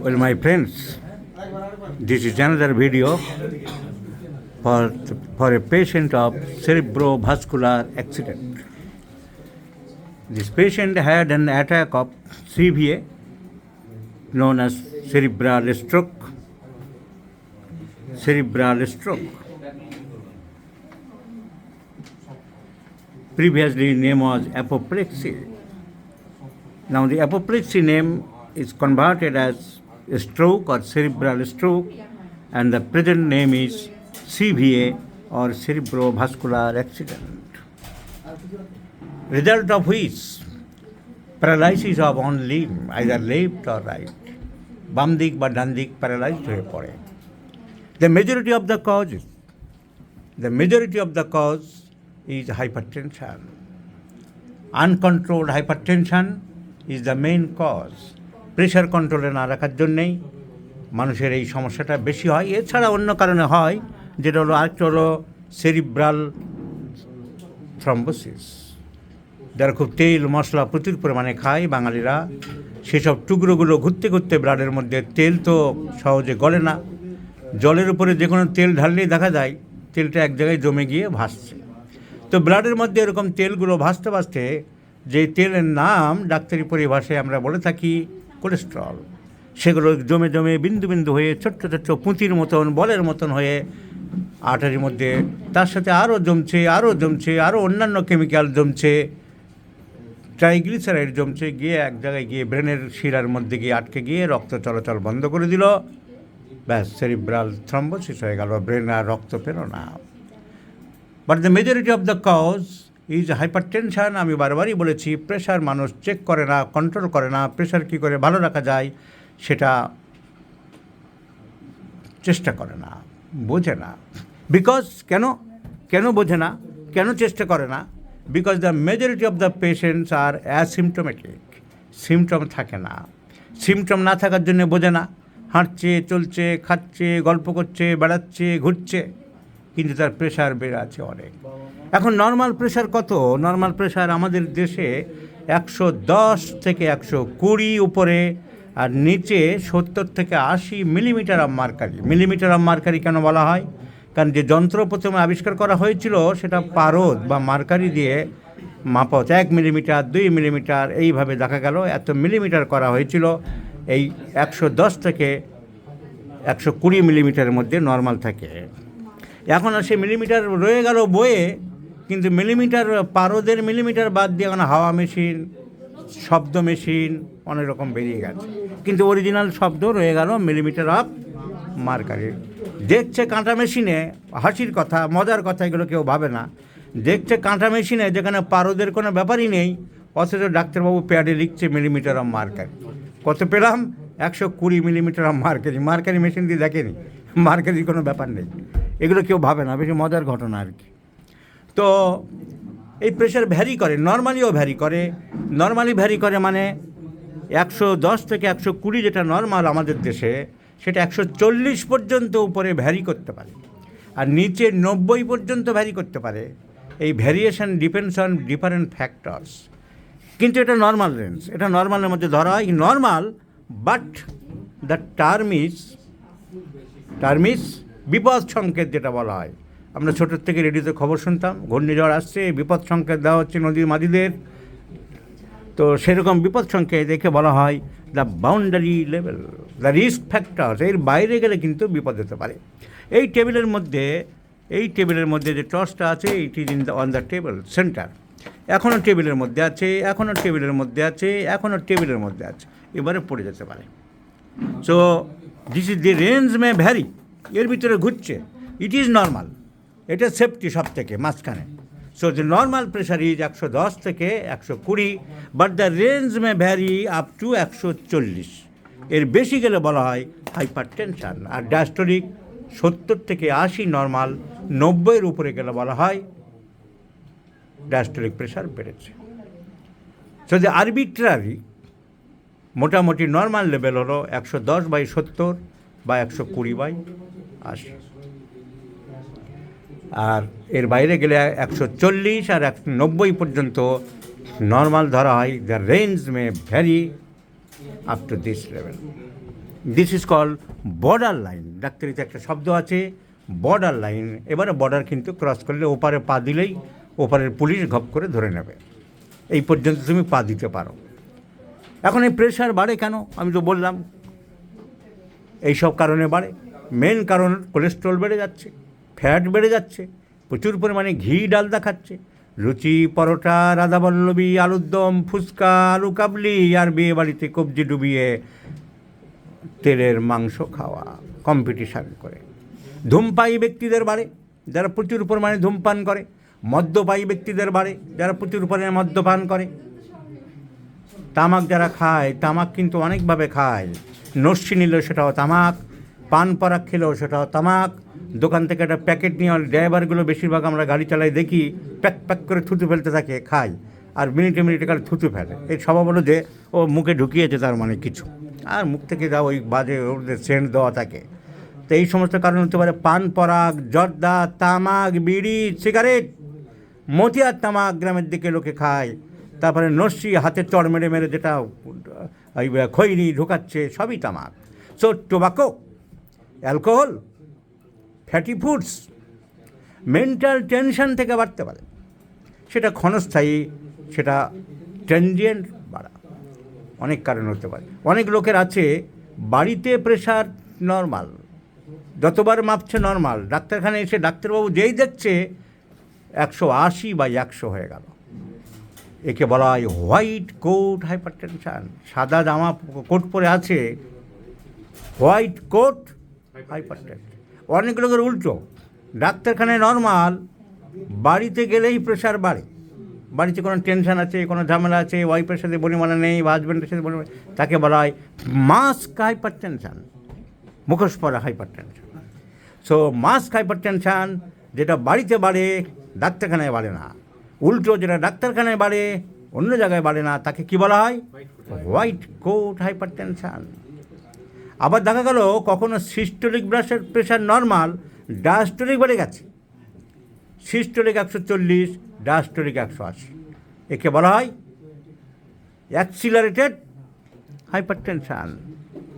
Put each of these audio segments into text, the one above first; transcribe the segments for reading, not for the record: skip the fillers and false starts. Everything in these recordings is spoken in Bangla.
Well, my friends, this is another video for a patient of cerebrovascular accident. This patient had an attack of CVA, known as cerebral stroke. Previously, name was apoplexy. Now, the apoplexy name is converted as stroke or cerebral stroke, and the present name is CVA or cerebrovascular accident. Result of which paralysis of one limb, either left or right, বাম দিক বা ডান দিক প্যারালাইজড হয়ে পড়ে। The majority of the cause is hypertension. Uncontrolled hypertension is the main cause. Pressure কন্ট্রোলে না রাখার জন্যেই মানুষের এই সমস্যাটা বেশি হয়। এছাড়া অন্য কারণে হয়, যেটা হলো আরেকটা হলো সেরিব্রাল থ্রম্বোসিস। যারা খুব তেল মশলা প্রচুর পরিমাণে খায় বাঙালিরা, সেসব টুকরোগুলো ঘুরতে ঘুরতে ব্লাডের মধ্যে, তেল তো সহজে গলে না, জলের উপরে যে কোনো তেল ঢাললেই দেখা যায় তেলটা এক জায়গায় জমে গিয়ে ভাসছে। তো ব্লাডের মধ্যে এরকম তেলগুলো ভাসতে ভাসতে যে তেলের নাম ডাক্তারি পরিভাষায় আমরা বলে থাকি কোলেস্টেরল, সেগুলো জমে জমে বিন্দু বিন্দু হয়ে ছোট্ট ছোট্ট পুঁতির মতন, বলের মতন হয়ে আর্টারির মধ্যে, তার সাথে আরও জমছে, আরও অন্যান্য কেমিক্যাল জমছে, ট্রাইগ্লিসারাইড জমছে, গিয়ে এক জায়গায় গিয়ে ব্রেনের শিরার মধ্যে গিয়ে আটকে গিয়ে রক্ত চলাচল বন্ধ করে দিল। ব্যাস, সেরিব্রাল থ্রম্বোসিস হয়ে গেল, ব্রেন আর রক্ত পেল না। But the majority of the cause is hypertension. আমি বারবারই বলেছি, প্রেশার মানুষ চেক করে না, কন্ট্রোল করে না। প্রেশার কী করে ভালো রাখা যায় সেটা চেষ্টা করে না, বোঝে না। বিকজ কেন বোঝে না, কেন চেষ্টা করে না? Because the majority of the patients are asymptomatic. Symptom থাকে না। সিমটম না থাকার জন্য বোঝে না। হাঁটছে, চলছে, খাচ্ছে, গল্প করছে, বেড়াচ্ছে, ঘুরছে, কিন্তু তার প্রেশার বেড়ে আছে অনেক। এখন নর্মাল প্রেশার কত? নর্মাল প্রেশার আমাদের দেশে 110 থেকে 120 উপরে, আর নিচে 70 থেকে 80 millimetre of mercury. Millimetre of mercury কেন বলা হয়? কারণ যে যন্ত্র প্রথমে আবিষ্কার করা হয়েছিল সেটা পারদ বা মার্কারি দিয়ে মাপা হচ্ছে। 1 মিলিমিটার, 2 মিলিমিটার, এইভাবে দেখা গেল এত মিলিমিটার করা হয়েছিল। এই 110 থেকে 120 মিলিমিটারের মধ্যে নর্মাল থাকে। এখন আর সে মিলিমিটার রয়ে গেল বইয়ে, কিন্তু মিলিমিটার, পারদের মিলিমিটার বাদ দিয়ে এখন হাওয়া মেশিন, শব্দ মেশিন অনেক রকম বেরিয়ে গেছে, কিন্তু অরিজিনাল শব্দ রয়ে গেল মিলিমিটার অফ মার্কারি। দেখছে কাঁটা মেশিনে, হাসির কথা, মজার কথা, এগুলো কেউ ভাবে না। দেখছে কাঁটা মেশিনে যেখানে পারদের কোনো ব্যাপারই নেই, অথচ ডাক্তারবাবু প্যাডে লিখছে মিলিমিটার অফ মার্কারি। কত পেলাম? 120 millimetre of mercury. Mercury machine দিয়ে দেখেনি, মার্কারির কোনো ব্যাপার নেই। এগুলো কেউ ভাবে না, বেশি মজার ঘটনা আর কি। তো এই প্রেশার ভ্যারি করে, নর্মালিও ভ্যারি করে। নর্মালি ভ্যারি করে মানে 110 থেকে 120 যেটা নর্মাল আমাদের দেশে, সেটা 140 পর্যন্ত উপরে ভ্যারি করতে পারে, আর নিচে 90 পর্যন্ত ভ্যারি করতে পারে। এই variation depends on different factors. কিন্তু এটা নর্মাল রেঞ্জ, এটা নর্মালের মধ্যে ধরা হয় normal. But the term is বিপদ সংকেত, যেটা বলা হয়। আমরা ছোটোর থেকে রেডিওতে খবর শুনতাম, ঘূর্ণিঝড় আসছে, বিপদ সংকেত দেওয়া হচ্ছে নদীর মাঝিদের। তো সেরকম বিপদ সংকেত দেখে বলা হয় the boundary level, the risk factors. এর বাইরে গেলে কিন্তু বিপদ হতে পারে। এই টেবিলের মধ্যে যে টর্চটা আছে, it is on the table centre. এখনও টেবিলের মধ্যে আছে, এবারে পড়ে যেতে পারে। So this is the range may vary, এর ভিতরে ঘুরছে। ইট ইজ নর্মাল, এটা সেফটি সব থেকে মাঝখানে। So the normal pressure is 110 থেকে 120, but the range may vary up to 140। এর বেশি গেলে বলা হয় হাইপার টেনশন। আর ডায়াস্টোলিক 70 থেকে 80 নর্মাল, 90-এর উপরে গেলে বলা হয় ডায়াস্টোলিক প্রেশার বেড়েছে। সো দ্য আরবিট্রারি মোটামুটি নর্মাল লেভেল হলো 110/70 বা 120/80। আর এর বাইরে গেলে 140 আর 190 পর্যন্ত নর্মাল ধরা হয়, the range may vary up to this level. This is call border line. ডাক্তারিতে একটা শব্দ আছে বর্ডার লাইন। এবারে বর্ডার কিন্তু ক্রস করলে ওপারে পা দিলেই ওপারের পুলিশ ঘপ করে ধরে নেবে, এই পর্যন্ত তুমি পা দিতে পারো। এখন এই প্রেশার বাড়ে কেন? আমি তো বললাম এইসব কারণে বাড়ে। মেন কারণ কোলেস্ট্রল বেড়ে যাচ্ছে, ফ্যাট বেড়ে যাচ্ছে, প্রচুর পরিমাণে ঘি ডালদা খাচ্ছে, লুচি পরোটা রাধাবল্লভী আলুর দম ফুচকা আলু কাবলি, আর বিয়ে বাড়িতে কবজি ডুবিয়ে তেলের মাংস খাওয়া কম্পিটিশান করে। ধূমপায়ী ব্যক্তিদের বাড়ে, যারা প্রচুর পরিমাণে ধূমপান করে। মদ্যপায়ী ব্যক্তিদের বাড়ে, যারা প্রচুর পরিমাণে মদ্যপান করে। তামাক যারা খায়, তামাক কিন্তু অনেকভাবে খায়। নস্যি নিলেও সেটাও তামাক, পান পরাগ খেলেও সেটাও তামাক। দোকান থেকে একটা প্যাকেট নিয়ে ড্রাইভারগুলো বেশিরভাগ আমরা গাড়ি চালাই দেখি প্যাক প্যাক করে থুতু ফেলতে থাকে, খায়, আর মিনিটে মিনিটে কালে থুতু ফেলে। এর স্বভাব হলো যে ও মুখে ঢুকিয়েছে তার মানে কিছু, আর মুখ থেকে যা ওই বাজে ওদের সেন্ট দেওয়া থাকে। তো এই সমস্ত কারণ হতে পারে পান পরাগ, জর্দা, তামাক, বিড়ি, সিগারেট, মতিয়ার তামাক গ্রামের দিকে লোকে খায়। তারপরে নস্যি, হাতে চড় মেরে মেরে যেটা ওই খৈনি ঢোকাচ্ছে, সবই তামাক। So tobacco, alcohol, fatty foods mental tension থেকে বাড়তে পারে। সেটা ক্ষণস্থায়ী, সেটা ট্রানজিয়েন্ট বাড়া, অনেক কারণ হতে পারে। অনেক লোকের আছে বাড়িতে প্রেশার নর্মাল, যতবার মাপছে নর্মাল, ডাক্তারখানায় এসে ডাক্তারবাবু যেই দেখছে 180 বা 100 হয়ে গেল। একে বলা হয় হোয়াইট কোট হাইপারটেনশন। সাদা জামা কোট পরে আছে, হোয়াইট কোট হাইপারটেনশন। অনেক লোকের উল্টো, ডাক্তারখানায় নর্মাল, বাড়িতে গেলেই প্রেশার বাড়ে। বাড়িতে কোনো টেনশন আছে, কোনো ঝামেলা আছে, ওয়াইফের সাথে বনিমানা নেই বা হাজব্যান্ডের সাথে বনিমানা, তাকে বলা হয় মাস্ক হাইপারটেনশন, মুখোশ পরা হাইপারটেনশন। সো মাস্ক হাইপারটেনশন যেটা বাড়িতে বাড়ে, ডাক্তারখানায় বাড়ে না। উল্টো যেটা ডাক্তারখানায় বাড়ে, অন্য জায়গায় বাড়ে না, তাকে কি বলা হয়? White coat hypertension. আবার দেখা গেল কখনো সিস্টোলিক প্রেশার নর্মাল, ডায়াস্টোলিক বেড়ে গেছে। Systolic 140, diastolic 180। একে বলা হয় অ্যাক্সিলারেটেড হাইপারটেনশন।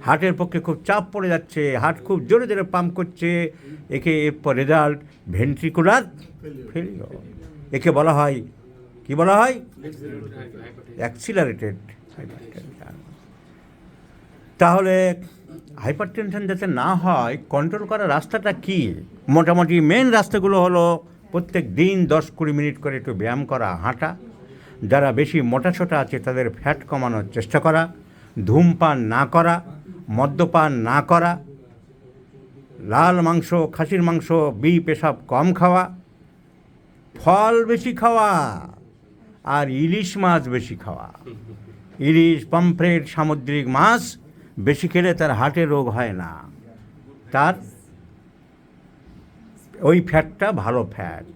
হার্টের পক্ষে খুব চাপ পড়ে যাচ্ছে, হার্ট খুব জোরে জোরে পাম্প করছে, একে এরপর রেজাল্ট ভেন্ট্রিকুলার ফেলিওর। একে বলা হয়, কি বলা হয়? Accelerated hypertension. তাহলে হাইপারটেনশন যাতে না হয়, কন্ট্রোল করার রাস্তাটা কি? মোটামুটি মেন রাস্তাগুলো হলো প্রত্যেক দিন 10-20 মিনিট করে একটু ব্যায়াম করা, হাঁটা। যারা বেশি মোটাসোটা আছে তাদের ফ্যাট কমানোর চেষ্টা করা, ধূমপান না করা, মদ্যপান না করা, লাল মাংস, খাসির মাংস, বিফ এসব কম খাওয়া, ফল বেশি খাওয়া, আর ইলিশ মাছ বেশি খাওয়া। ইলিশ, পমফ্রেট, সামুদ্রিক মাছ বেশি খেলে তার হার্টের রোগ হয় না, তার ওই ফ্যাটটা ভালো ফ্যাট।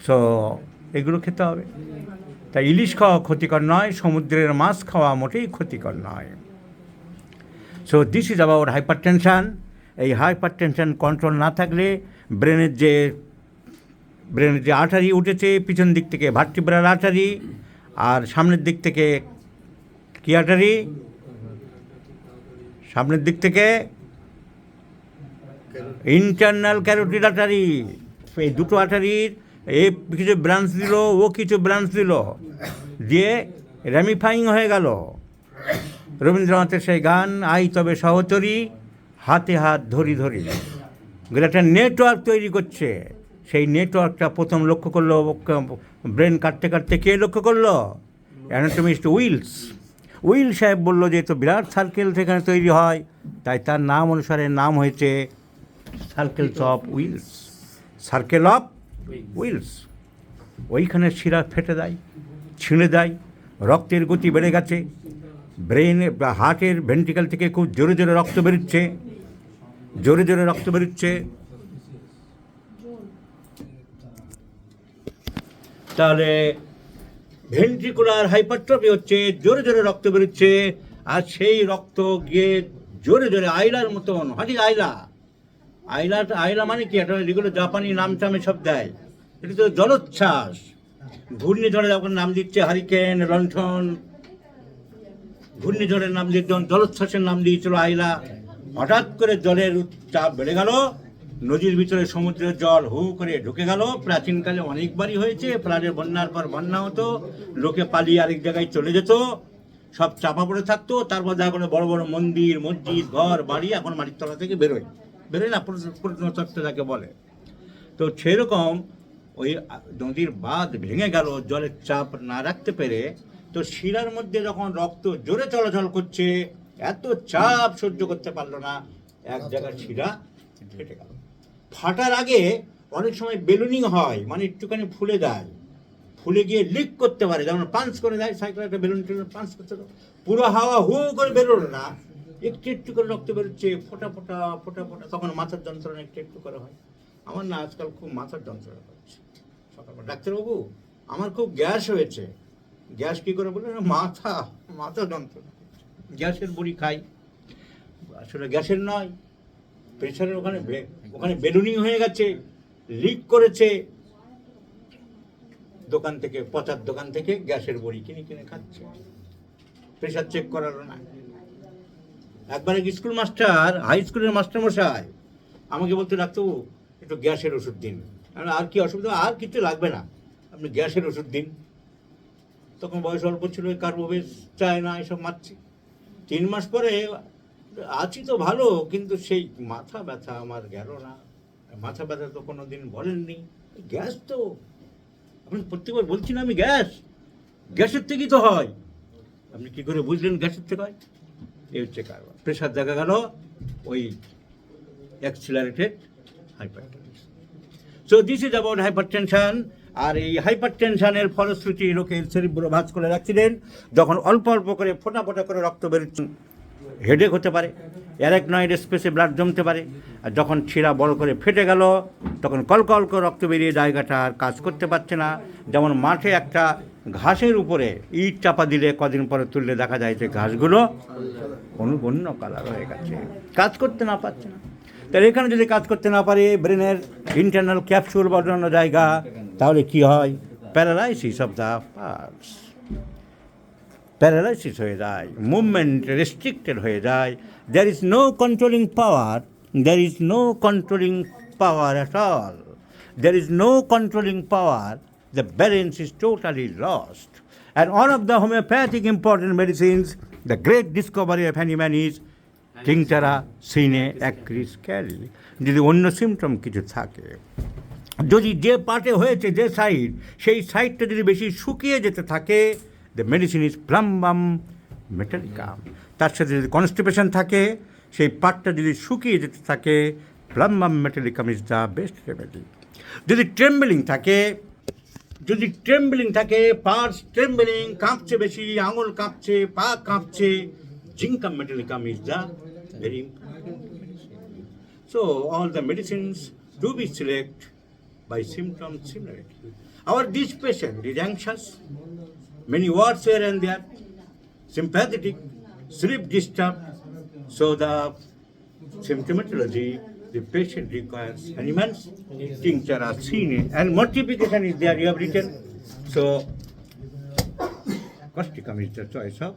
সো এগুলো খেতে হবে। তাই ইলিশ খাওয়া ক্ষতিকর নয়, সমুদ্রের মাছ খাওয়া মোটেই ক্ষতিকর নয়। So this is about hypertension. এই হাইপারটেনশন কন্ট্রোল না থাকলে ব্রেনের যে আর্টারি উঠেছে পিছন দিক থেকে ভার্টিব্রাল আর্টারি, আর সামনের দিক থেকে কি আর্টারি? সামনের দিক থেকে ইন্টারনাল ক্যারোটিড আর্টারি। এই দুটো আর্টারির এ কিছু ব্রাঞ্চ দিল, ও কিছু ব্রাঞ্চ দিল, দিয়ে র্যামিফাইং হয়ে গেল। রবীন্দ্রনাথের সেই গান, আই তবে সহচরী হাতে হাত ধরি ধরি, একটা নেটওয়ার্ক তৈরি করছে। সেই নেটওয়ার্কটা প্রথম লক্ষ্য করলো, ব্রেন কাটতে কাটতে কে লক্ষ্য করলো? অ্যানাটমিস্ট উইল সাহেব বললো যে তো বিরাট সার্কেল সেখানে তৈরি হয়, তাই তার নাম অনুসারে নাম হয়েছে circles of Willis, circle of Willis. ওইখানে শিরা ফেটে দেয়, ছিঁড়ে দেয়, রক্তের গতি বেড়ে গেছে, ব্রেন বা হার্টের ভেন্ট্রিকল থেকে খুব জোরে জোরে রক্ত বেরোচ্ছে, জোরে জোরে রক্ত বেরোচ্ছে। তাহলে ভেন্ট্রিকুলার হাইপারট্রফি হচ্ছে, জোরে জোরে রক্ত বেরোচ্ছে, আর সেই রক্ত গিয়ে জোরে জোরে আইলার মতন, হাঁটি আইলা মানে কি? একটা যেগুলো জাপানি নাম টামে সব দেয়, এটি তো জলোচ্ছ্বাস। ঘূর্ণিঝড়ে যখন নাম দিচ্ছে হারিকেন, লণ্ঠন, ঘূর্ণিঝড়ের নাম দিয়ে জলোচ্ছ্বাসের নাম দিয়েছিল আইলা, হঠাৎ করে জলের চাপ বেড়ে গেল, নদীর ভিতরে সমুদ্রের জল হু করে ঢুকে গেল। প্রাচীনকালে অনেকবারই হয়েছে, প্লাডের বন্যার পর বন্যা হতো, লোকে পালিয়ে আরেক জায়গায় চলে যেত, সব চাপা পড়ে থাকতো। তারপর দেখা গেলো বড় বড় মন্দির, মসজিদ, ঘর বাড়ি এখন মাটির তলা থেকে বেরোয় না, প্রত্নতত্ত্ব যাকে বলে। তো সেরকম ওই নদীর বাঁধ ভেঙে গেল জলের চাপ না রাখতে পেরে। তো শিরার মধ্যে যখন রক্ত জোরে চলাচল করছে, এত চাপ সহ্য করতে পারলো না, এক জায়গার শিরা ফেটে গেল। ফাটার আগে অনেক সময় বেলুনিং হয়, মানে একটুখানি ফুলে যায়, ফুলে গিয়ে লিক করতে পারে, যেমন পাঞ্চ করে দেয় সাইকেল, একটা বেলুন টেলুন পাঞ্চ করতে, পুরো হাওয়া হু করে বেরোলো না, একটু একটু করে রক্ত বেরোচ্ছে, ফোটা ফোটা ফোটা ফোটা, তখন মাথার যন্ত্রণা একটু একটু করে হয়। আমার না আজকাল খুব মাথার যন্ত্রণা হচ্ছে, সকালবেলা ডাক্তারবাবু আমার খুব গ্যাস হয়েছে। গ্যাস কী করে বলে, মাথা যন্ত্রণা, গ্যাসের বড়ি খাই। আসলে গ্যাসের নয়, প্রেশারের ওখানে বেলুনিং হয়ে গেছে, লিক করেছে। দোকান থেকে, পচার দোকান থেকে গ্যাসের বড়ি কিনে খাচ্ছে, প্রেশার চেক করালো না। একবার এক স্কুল মাস্টার, হাই স্কুলের মাস্টারমশাই আমাকে বলতে, ডাক্তারবাবু একটু গ্যাসের ওষুধ দিন। আর কি অসুবিধা? আর কিছু লাগবে না, আপনি গ্যাসের ওষুধ দিন। তখন বয়স অল্প ছিল, কার্বোভেজ, চায় না, এসব মারছি। 3 মাস পরে আছি তো ভালো, কিন্তু সেই মাথা ব্যথা আমার গেল না। মাথা ব্যথা তো কোনো দিন বলেননি, গ্যাস তো আপনি প্রত্যেকবার বলছি না আমি গ্যাসের থেকেই তো হয়। আপনি কি করে বুঝলেন গ্যাসের থেকে হয়? এই হচ্ছে কারবার। প্রেশার দেখা গেল ওই accelerated hypertension. So this is about hypertension. আর এই হাইপারটেনশনের ফলশ্রুতি লোকে সেরিব্রোভাস্কুলার অ্যাক্সিডেন্ট, যখন অল্প অল্প করে ফোটা ফোটা করে রক্ত বেরোচ্ছে, হেডেক হতে পারে, অ্যারাকনয়েড স্পেসে ব্লাড জমতে পারে। আর যখন শিরা বড় করে ফেটে গেল, তখন কলকল করে রক্ত বেরিয়ে জায়গাটা আর কাজ করতে পারছে না। যেমন মাঠে একটা ঘাসের উপরে ইট চাপা দিলে কদিন পরে তুললে দেখা যায় যে ঘাসগুলো অন্য কালার হয়ে গেছে, কাজ করতে না পারছে না। তাহলে এখানে যদি কাজ করতে না পারে ব্রেনের ইন্টারনাল ক্যাপসুল বা অন্য জায়গা, তাহলে কি হয়? Paralysis of the parts, paralysis হয়ে যায়, মুভমেন্ট রেস্ট্রিক্টেড হয়ে যায়। there is no controlling power, there is no controlling power at all, there is no controlling power, the balance is totally lost. And one of the homeopathic important medicines, the great discovery of Hahnemann is tinctura sine acris cari. যদি অন্য সিমটম কিছু থাকে, যদি যে পার্টে হয়েছে, যে সাইড, সেই সাইডটা যদি বেশি শুকিয়ে যেতে থাকে, the medicine is plumbum metallicum. তার সাথে যদি কনস্টিপেশন থাকে, সেই পার্টটা যদি শুকিয়ে যেতে থাকে, plumbum metallicum is the best remedy. যদি ট্রেম্বলিং থাকে, পার্টস ট্রেম্বলিং, কাঁপছে বেশি, আঙুল কাঁপছে, পা কাঁপছে, zincum metallicum is the very important medicine. So all the medicines do be select by symptom similarity. This patient is anxious, many words here and there, sympathetic, sleep disturbed. So the symptomatology, the patient requires Hahnemann's tinctura sine, and multiplication is there, you have written. So causticum is the choice of